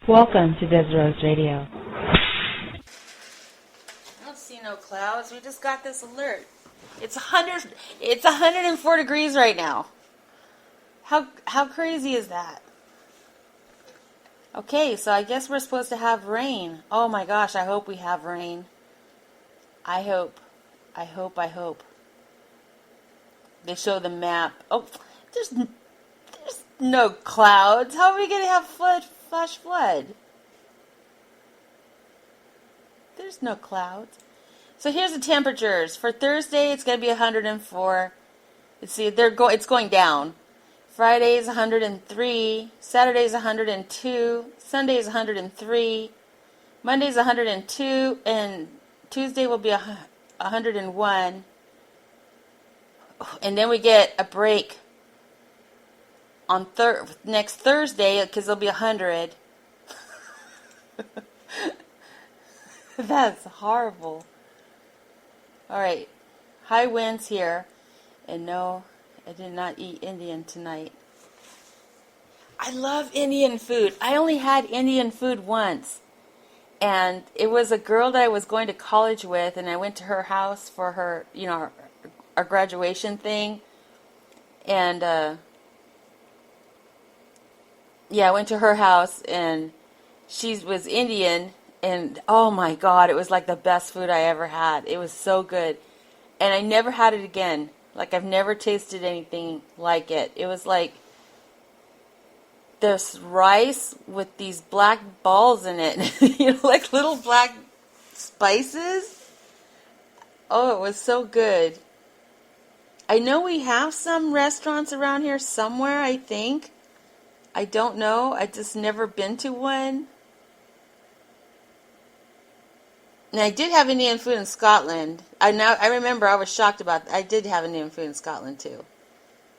Welcome to Desrose Radio. I don't see no clouds. We just got this alert. It's 104 degrees right now. How crazy is that? Okay, so I guess we're supposed to have rain. Oh my gosh, I hope we have rain. I hope. They show the map. Oh, there's no clouds. How are we going to have flash flood? There's no clouds. So here's the temperatures. For Thursday, it's going to be 104. Let's see, it's going down. Friday is 103. Saturday is 102. Sunday is 103. Monday is 102. And Tuesday will be 101. And then we get a break on next Thursday because it'll be 100. That's horrible. All right, high winds here, and no, I did not eat Indian tonight. I love Indian food. I only had Indian food once, and it was a girl that I was going to college with, and I went to her house for her, our graduation thing, and I went to her house, and she was Indian. And oh my God, it was like the best food I ever had. It was so good. And I never had it again. Like I've never tasted anything like it. It was like this rice with these black balls in it. Like little black spices. Oh, it was so good. I know we have some restaurants around here somewhere, I think. I don't know. I just never been to one. And I did have Indian food in Scotland. I remember I was shocked about that. I did have Indian food in Scotland too,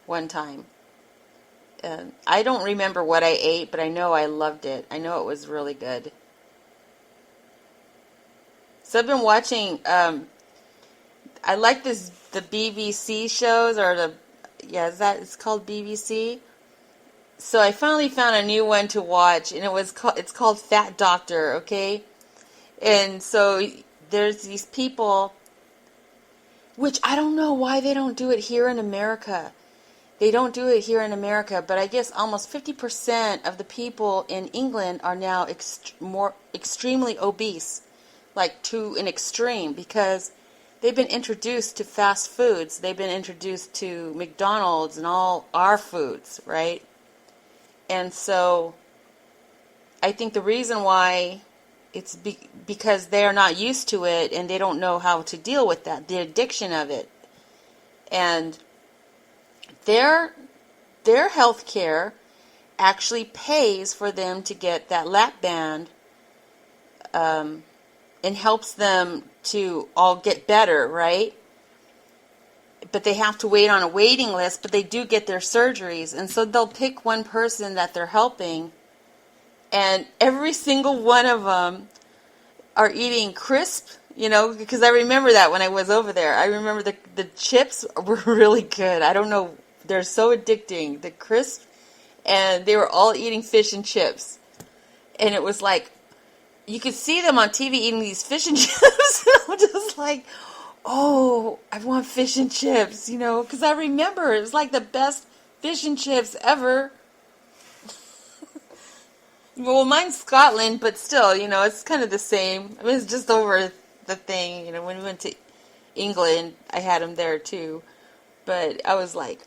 one time. I don't remember what I ate, but I know I loved it. I know it was really good. So I've been watching. I like the BBC shows, it's called BBC. So I finally found a new one to watch, and it's called Fat Doctor. Okay. And so there's these people, which I don't know why they don't do it here in America. They don't do it here in America, but I guess almost 50% of the people in England are now extremely obese, like to an extreme, because they've been introduced to fast foods. They've been introduced to McDonald's and all our foods, right? And so I think the reason why it's because they're not used to it and they don't know how to deal with that, the addiction of it. And their health care actually pays for them to get that lap band and helps them to all get better, right? But they have to wait on a waiting list, but they do get their surgeries. And so they'll pick one person that they're helping, and every single one of them are eating crisp, because I remember that when I was over there. I remember the chips were really good. I don't know, they're so addicting, the crisp, and they were all eating fish and chips. And it was like, you could see them on TV eating these fish and chips. I'm just like, oh, I want fish and chips, because I remember it was like the best fish and chips ever. Well, mine's Scotland, but still, it's kind of the same. I mean, it's just over the thing. When we went to England, I had them there too. But I was like,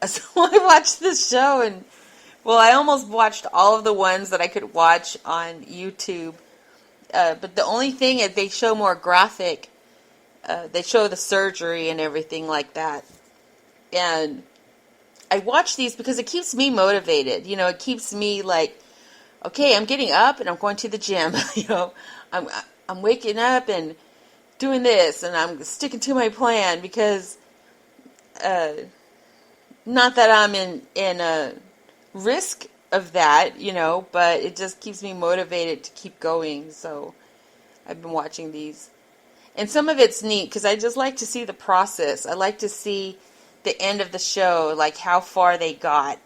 so I watched this show, and, I almost watched all of the ones that I could watch on YouTube. But the only thing is they show more graphic. They show the surgery and everything like that. And I watch these because it keeps me motivated. It keeps me like, okay, I'm getting up and I'm going to the gym. I'm waking up and doing this, and I'm sticking to my plan because, not that I'm in a risk of that, but it just keeps me motivated to keep going. So I've been watching these, and some of it's neat because I just like to see the process. I like to see the end of the show, like how far they got,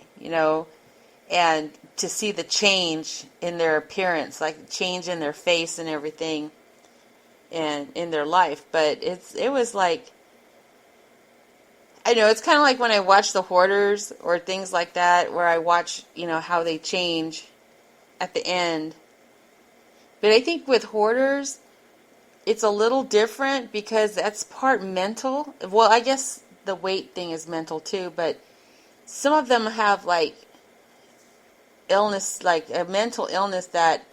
and to see the change in their appearance, like change in their face and everything, and in their life. But it was like, I know, it's kind of like when I watch the Hoarders or things like that, where I watch, how they change at the end. But I think with Hoarders, it's a little different because that's part mental. Well, I guess the weight thing is mental too, but some of them have like illness, like a mental illness that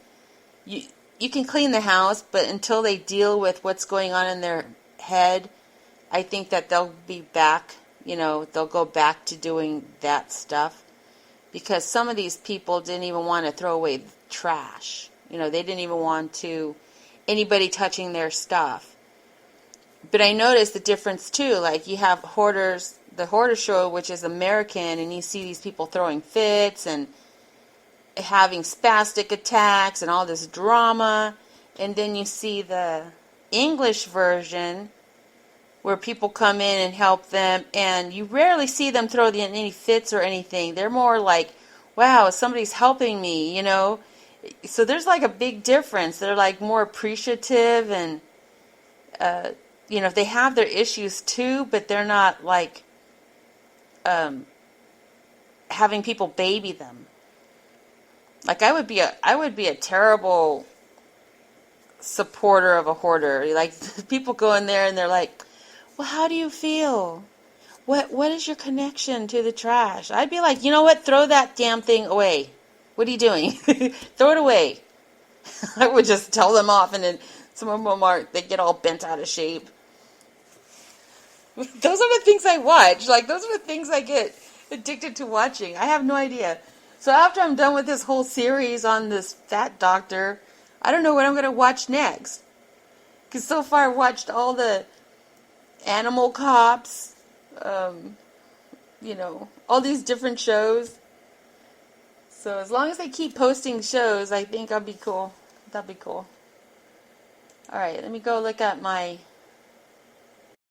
you can clean the house, but until they deal with what's going on in their head, I think that they'll be back, they'll go back to doing that stuff. Because some of these people didn't even want to throw away the trash. They didn't even want anybody touching their stuff. But I noticed the difference too. Like you have Hoarders, the Hoarder Show, which is American, and you see these people throwing fits and having spastic attacks and all this drama. And then you see the English version where people come in and help them, and you rarely see them throw any fits or anything. They're more like, wow, somebody's helping me, So there's like a big difference. They're like more appreciative, and, they have their issues too, but they're not like having people baby them. Like I would be a terrible supporter of a hoarder. Like people go in there and they're like, well, how do you feel? What is your connection to the trash? I'd be like, you know what? Throw that damn thing away. What are you doing? Throw it away. I would just tell them off, and then some of them they get all bent out of shape. Those are the things I watch. Like, those are the things I get addicted to watching. I have no idea. So after I'm done with this whole series on this fat doctor, I don't know what I'm going to watch next. Because so far I watched all the Animal Cops, all these different shows. So as long as they keep posting shows, I think I'll be cool. That'll be cool. All right, let me go look at my